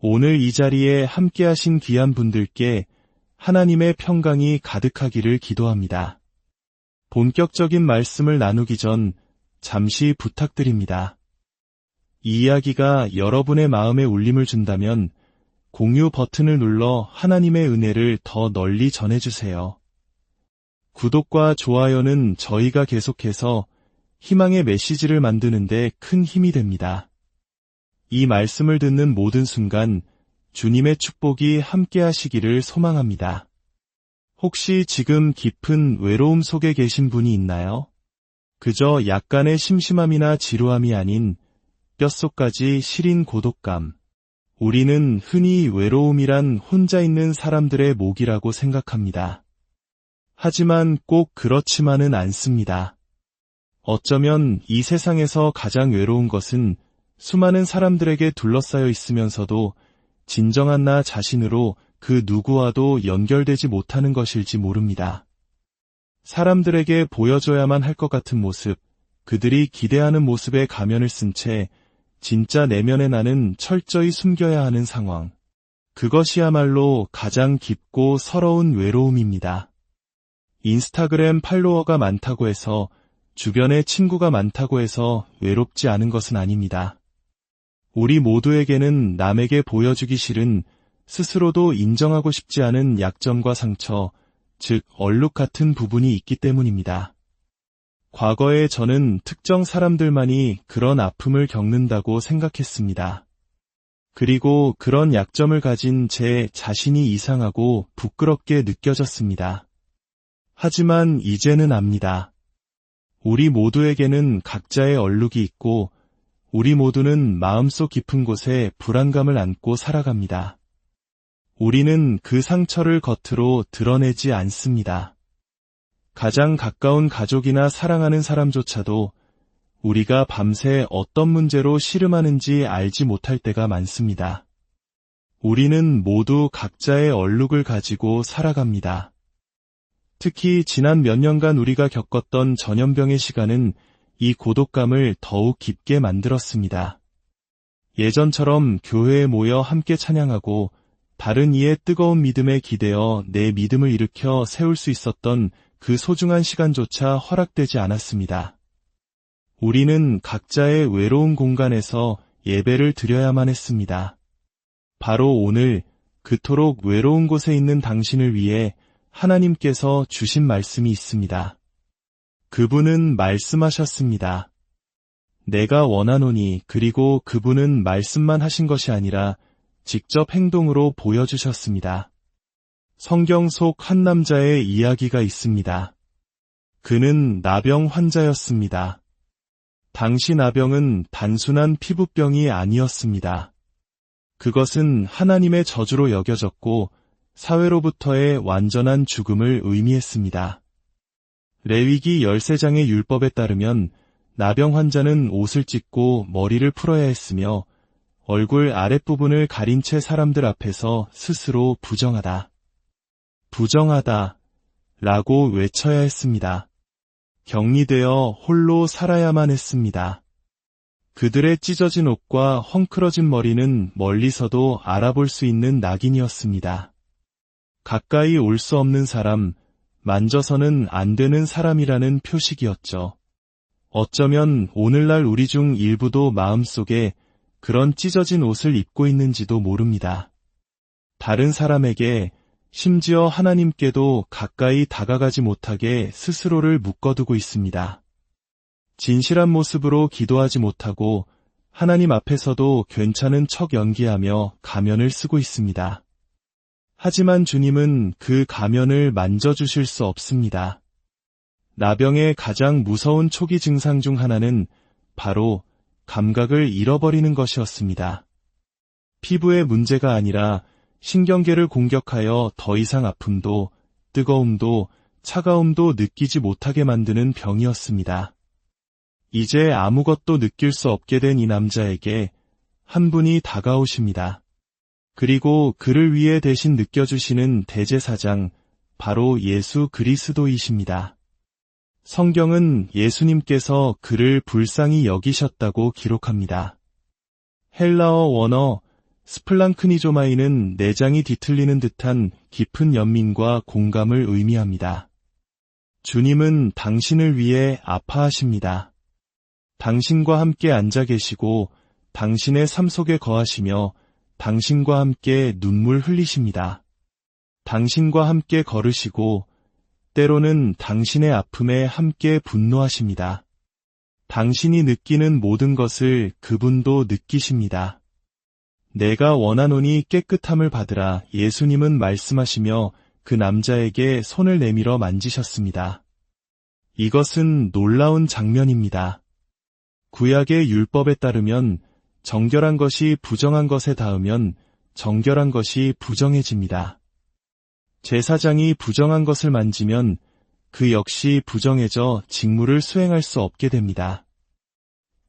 오늘 이 자리에 함께하신 귀한 분들께 하나님의 평강이 가득하기를 기도합니다. 본격적인 말씀을 나누기 전 잠시 부탁드립니다. 이 이야기가 여러분의 마음에 울림을 준다면 공유 버튼을 눌러 하나님의 은혜를 더 널리 전해주세요. 구독과 좋아요는 저희가 계속해서 희망의 메시지를 만드는 데 큰 힘이 됩니다. 이 말씀을 듣는 모든 순간 주님의 축복이 함께 하시기를 소망합니다. 혹시 지금 깊은 외로움 속에 계신 분이 있나요? 그저 약간의 심심함이나 지루함이 아닌 뼛속까지 시린 고독감. 우리는 흔히 외로움이란 혼자 있는 사람들의 목이라고 생각합니다. 하지만 꼭 그렇지만은 않습니다. 어쩌면 이 세상에서 가장 외로운 것은 수많은 사람들에게 둘러싸여 있으면서도 진정한 나 자신으로 그 누구와도 연결되지 못하는 것일지 모릅니다. 사람들에게 보여줘야만 할 것 같은 모습, 그들이 기대하는 모습에 가면을 쓴 채 진짜 내면의 나는 철저히 숨겨야 하는 상황. 그것이야말로 가장 깊고 서러운 외로움입니다. 인스타그램 팔로워가 많다고 해서, 주변에 친구가 많다고 해서 외롭지 않은 것은 아닙니다. 우리 모두에게는 남에게 보여주기 싫은, 스스로도 인정하고 싶지 않은 약점과 상처, 즉 얼룩 같은 부분이 있기 때문입니다. 과거에 저는 특정 사람들만이 그런 아픔을 겪는다고 생각했습니다. 그리고 그런 약점을 가진 제 자신이 이상하고 부끄럽게 느껴졌습니다. 하지만 이제는 압니다. 우리 모두에게는 각자의 얼룩이 있고 우리 모두는 마음속 깊은 곳에 불안감을 안고 살아갑니다. 우리는 그 상처를 겉으로 드러내지 않습니다. 가장 가까운 가족이나 사랑하는 사람조차도 우리가 밤새 어떤 문제로 씨름하는지 알지 못할 때가 많습니다. 우리는 모두 각자의 얼룩을 가지고 살아갑니다. 특히 지난 몇 년간 우리가 겪었던 전염병의 시간은 이 고독감을 더욱 깊게 만들었습니다. 예전처럼 교회에 모여 함께 찬양하고 다른 이의 뜨거운 믿음에 기대어 내 믿음을 일으켜 세울 수 있었던 그 소중한 시간조차 허락되지 않았습니다. 우리는 각자의 외로운 공간에서 예배를 드려야만 했습니다. 바로 오늘 그토록 외로운 곳에 있는 당신을 위해 하나님께서 주신 말씀이 있습니다. 그분은 말씀하셨습니다. 내가 원하노니, 그리고 그분은 말씀만 하신 것이 아니라 직접 행동으로 보여주셨습니다. 성경 속 한 남자의 이야기가 있습니다. 그는 나병 환자였습니다. 당시 나병은 단순한 피부병이 아니었습니다. 그것은 하나님의 저주로 여겨졌고 사회로부터의 완전한 죽음을 의미했습니다. 레위기 13장의 율법에 따르면 나병 환자는 옷을 찢고 머리를 풀어야 했으며 얼굴 아랫부분을 가린 채 사람들 앞에서 스스로 부정하다, 부정하다 라고 외쳐야 했습니다. 격리되어 홀로 살아야만 했습니다. 그들의 찢어진 옷과 헝클어진 머리는 멀리서도 알아볼 수 있는 낙인이었습니다. 가까이 올 수 없는 사람, 만져서는 안 되는 사람이라는 표식이었죠. 어쩌면 오늘날 우리 중 일부도 마음속에 그런 찢어진 옷을 입고 있는지도 모릅니다. 다른 사람에게, 심지어 하나님께도 가까이 다가가지 못하게 스스로를 묶어두고 있습니다. 진실한 모습으로 기도하지 못하고 하나님 앞에서도 괜찮은 척 연기하며 가면을 쓰고 있습니다. 하지만 주님은 그 가면을 만져주실 수 없습니다. 나병의 가장 무서운 초기 증상 중 하나는 바로 감각을 잃어버리는 것이었습니다. 피부의 문제가 아니라 신경계를 공격하여 더 이상 아픔도, 뜨거움도, 차가움도 느끼지 못하게 만드는 병이었습니다. 이제 아무것도 느낄 수 없게 된 이 남자에게 한 분이 다가오십니다. 그리고 그를 위해 대신 느껴주시는 대제사장, 바로 예수 그리스도이십니다. 성경은 예수님께서 그를 불쌍히 여기셨다고 기록합니다. 헬라어 원어 스플랑크니조마이는 내장이 뒤틀리는 듯한 깊은 연민과 공감을 의미합니다. 주님은 당신을 위해 아파하십니다. 당신과 함께 앉아 계시고 당신의 삶 속에 거하시며 당신과 함께 눈물 흘리십니다. 당신과 함께 걸으시고 때로는 당신의 아픔에 함께 분노하십니다. 당신이 느끼는 모든 것을 그분도 느끼십니다. 내가 원하노니 깨끗함을 받으라. 예수님은 말씀하시며 그 남자에게 손을 내밀어 만지셨습니다. 이것은 놀라운 장면입니다. 구약의 율법에 따르면 정결한 것이 부정한 것에 닿으면 정결한 것이 부정해집니다. 제사장이 부정한 것을 만지면 그 역시 부정해져 직무를 수행할 수 없게 됩니다.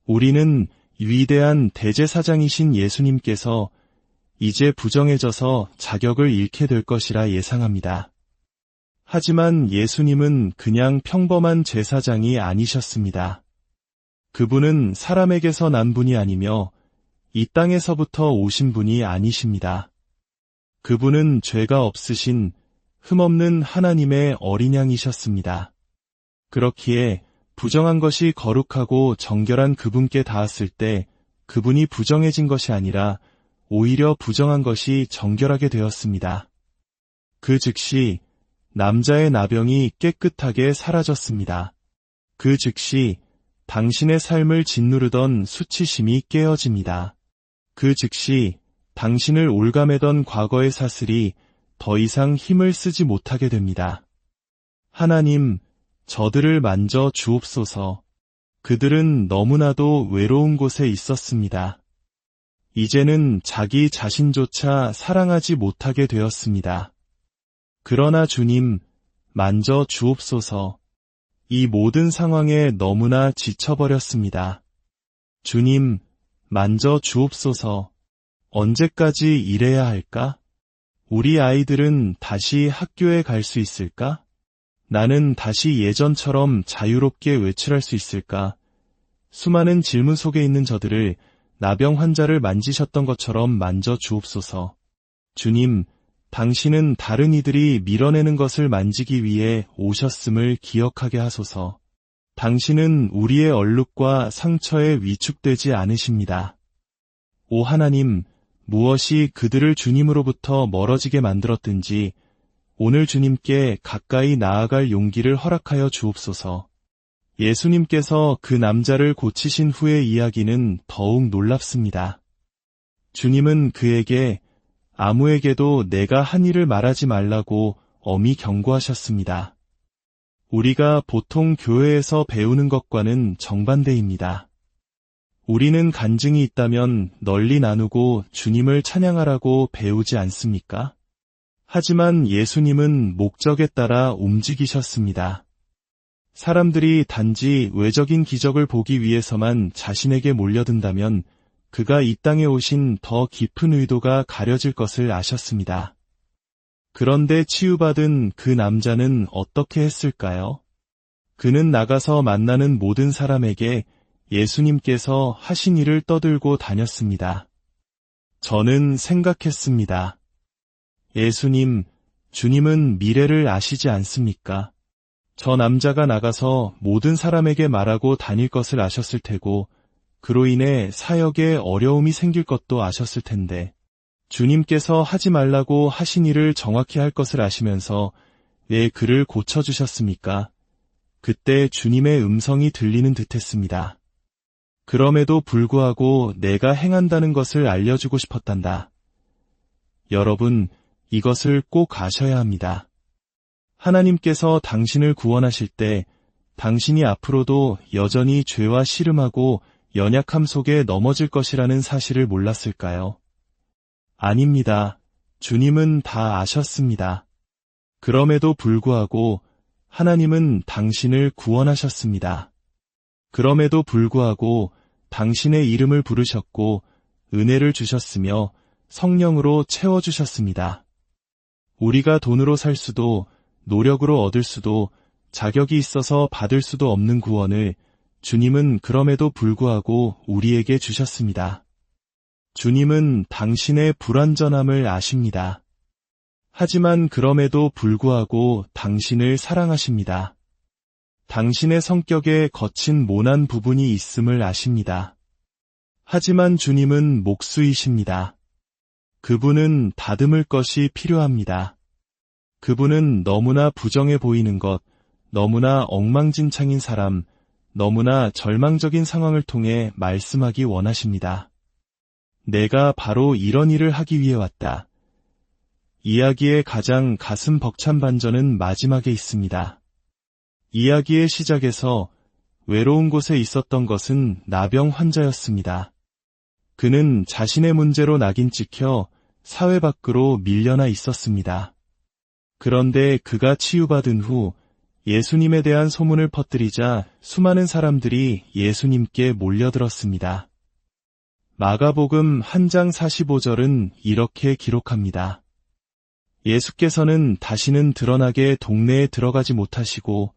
우리는 위대한 대제사장이신 예수님께서 이제 부정해져서 자격을 잃게 될 것이라 예상합니다. 하지만 예수님은 그냥 평범한 제사장이 아니셨습니다. 그분은 사람에게서 난 분이 아니며 이 땅에서부터 오신 분이 아니십니다. 그분은 죄가 없으신 흠없는 하나님의 어린 양이셨습니다. 그렇기에 부정한 것이 거룩하고 정결한 그분께 닿았을 때 그분이 부정해진 것이 아니라 오히려 부정한 것이 정결하게 되었습니다. 그 즉시 남자의 나병이 깨끗하게 사라졌습니다. 그 즉시 당신의 삶을 짓누르던 수치심이 깨어집니다. 그 즉시 당신을 올가매던 과거의 사슬이 더 이상 힘을 쓰지 못하게 됩니다. 하나님, 저들을 만져 주옵소서. 그들은 너무나도 외로운 곳에 있었습니다. 이제는 자기 자신조차 사랑하지 못하게 되었습니다. 그러나 주님, 만져 주옵소서. 이 모든 상황에 너무나 지쳐버렸습니다. 주님, 만져 주옵소서. 언제까지 이래야 할까? 우리 아이들은 다시 학교에 갈 수 있을까? 나는 다시 예전처럼 자유롭게 외출할 수 있을까? 수많은 질문 속에 있는 저들을 나병 환자를 만지셨던 것처럼 만져 주옵소서. 주님, 당신은 다른 이들이 밀어내는 것을 만지기 위해 오셨음을 기억하게 하소서. 당신은 우리의 얼룩과 상처에 위축되지 않으십니다. 오 하나님, 무엇이 그들을 주님으로부터 멀어지게 만들었든지 오늘 주님께 가까이 나아갈 용기를 허락하여 주옵소서. 예수님께서 그 남자를 고치신 후의 이야기는 더욱 놀랍습니다. 주님은 그에게 아무에게도 내가 한 일을 말하지 말라고 엄히 경고하셨습니다. 우리가 보통 교회에서 배우는 것과는 정반대입니다. 우리는 간증이 있다면 널리 나누고 주님을 찬양하라고 배우지 않습니까? 하지만 예수님은 목적에 따라 움직이셨습니다. 사람들이 단지 외적인 기적을 보기 위해서만 자신에게 몰려든다면 그가 이 땅에 오신 더 깊은 의도가 가려질 것을 아셨습니다. 그런데 치유받은 그 남자는 어떻게 했을까요? 그는 나가서 만나는 모든 사람에게 예수님께서 하신 일을 떠들고 다녔습니다. 저는 생각했습니다. 예수님, 주님은 미래를 아시지 않습니까? 저 남자가 나가서 모든 사람에게 말하고 다닐 것을 아셨을 테고 그로 인해 사역에 어려움이 생길 것도 아셨을 텐데 주님께서 하지 말라고 하신 일을 정확히 할 것을 아시면서 왜 그를 고쳐주셨습니까? 그때 주님의 음성이 들리는 듯했습니다. 그럼에도 불구하고 내가 행한다는 것을 알려주고 싶었단다. 여러분, 이것을 꼭 아셔야 합니다. 하나님께서 당신을 구원하실 때 당신이 앞으로도 여전히 죄와 씨름하고 연약함 속에 넘어질 것이라는 사실을 몰랐을까요? 아닙니다. 주님은 다 아셨습니다. 그럼에도 불구하고 하나님은 당신을 구원하셨습니다. 그럼에도 불구하고 당신의 이름을 부르셨고 은혜를 주셨으며 성령으로 채워주셨습니다. 우리가 돈으로 살 수도 노력으로 얻을 수도 자격이 있어서 받을 수도 없는 구원을 주님은 그럼에도 불구하고 우리에게 주셨습니다. 주님은 당신의 불완전함을 아십니다. 하지만 그럼에도 불구하고 당신을 사랑하십니다. 당신의 성격에 거친 모난 부분이 있음을 아십니다. 하지만 주님은 목수이십니다. 그분은 다듬을 것이 필요합니다. 그분은 너무나 부정해 보이는 것, 너무나 엉망진창인 사람, 너무나 절망적인 상황을 통해 말씀하기 원하십니다. 내가 바로 이런 일을 하기 위해 왔다. 이야기의 가장 가슴 벅찬 반전은 마지막에 있습니다. 이야기의 시작에서 외로운 곳에 있었던 것은 나병 환자였습니다. 그는 자신의 문제로 낙인 찍혀 사회 밖으로 밀려나 있었습니다. 그런데 그가 치유받은 후 예수님에 대한 소문을 퍼뜨리자 수많은 사람들이 예수님께 몰려들었습니다. 마가복음 1장 45절은 이렇게 기록합니다. 예수께서는 다시는 드러나게 동네에 들어가지 못하시고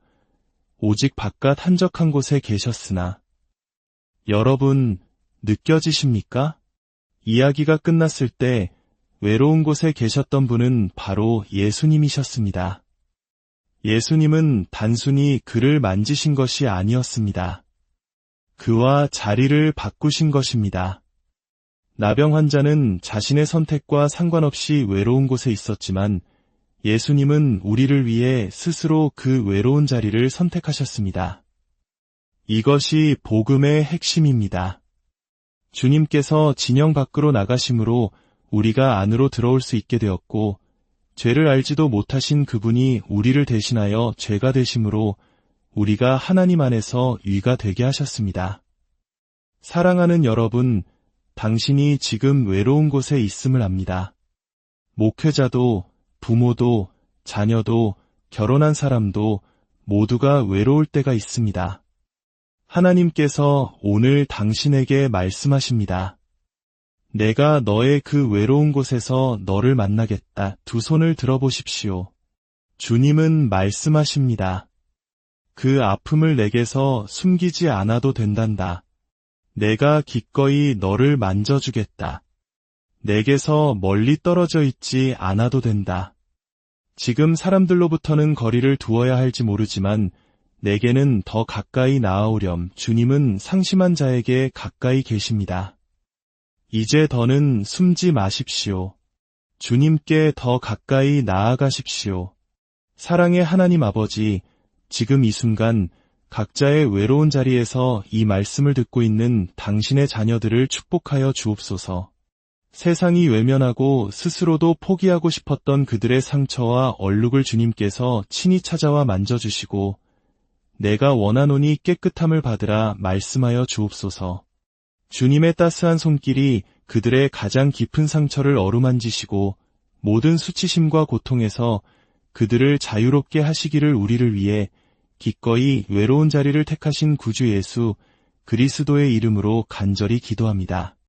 오직 바깥 한적한 곳에 계셨으나 여러분 느껴지십니까? 이야기가 끝났을 때 외로운 곳에 계셨던 분은 바로 예수님이셨습니다. 예수님은 단순히 그를 만지신 것이 아니었습니다. 그와 자리를 바꾸신 것입니다. 나병 환자는 자신의 선택과 상관없이 외로운 곳에 있었지만 예수님은 우리를 위해 스스로 그 외로운 자리를 선택하셨습니다. 이것이 복음의 핵심입니다. 주님께서 진영 밖으로 나가심으로 우리가 안으로 들어올 수 있게 되었고, 죄를 알지도 못하신 그분이 우리를 대신하여 죄가 되심으로 우리가 하나님 안에서 의가 되게 하셨습니다. 사랑하는 여러분, 당신이 지금 외로운 곳에 있음을 압니다. 목회자도, 부모도, 자녀도, 결혼한 사람도 모두가 외로울 때가 있습니다. 하나님께서 오늘 당신에게 말씀하십니다. 내가 너의 그 외로운 곳에서 너를 만나겠다. 두 손을 들어보십시오. 주님은 말씀하십니다. 그 아픔을 내게서 숨기지 않아도 된단다. 내가 기꺼이 너를 만져주겠다. 내게서 멀리 떨어져 있지 않아도 된다. 지금 사람들로부터는 거리를 두어야 할지 모르지만 내게는 더 가까이 나아오렴. 주님은 상심한 자에게 가까이 계십니다. 이제 더는 숨지 마십시오. 주님께 더 가까이 나아가십시오. 사랑의 하나님 아버지, 지금 이 순간 각자의 외로운 자리에서 이 말씀을 듣고 있는 당신의 자녀들을 축복하여 주옵소서. 세상이 외면하고 스스로도 포기하고 싶었던 그들의 상처와 얼룩을 주님께서 친히 찾아와 만져주시고 내가 원하노니 깨끗함을 받으라 말씀하여 주옵소서. 주님의 따스한 손길이 그들의 가장 깊은 상처를 어루만지시고 모든 수치심과 고통에서 그들을 자유롭게 하시기를 우리를 위해 기꺼이 외로운 자리를 택하신 구주 예수 그리스도의 이름으로 간절히 기도합니다.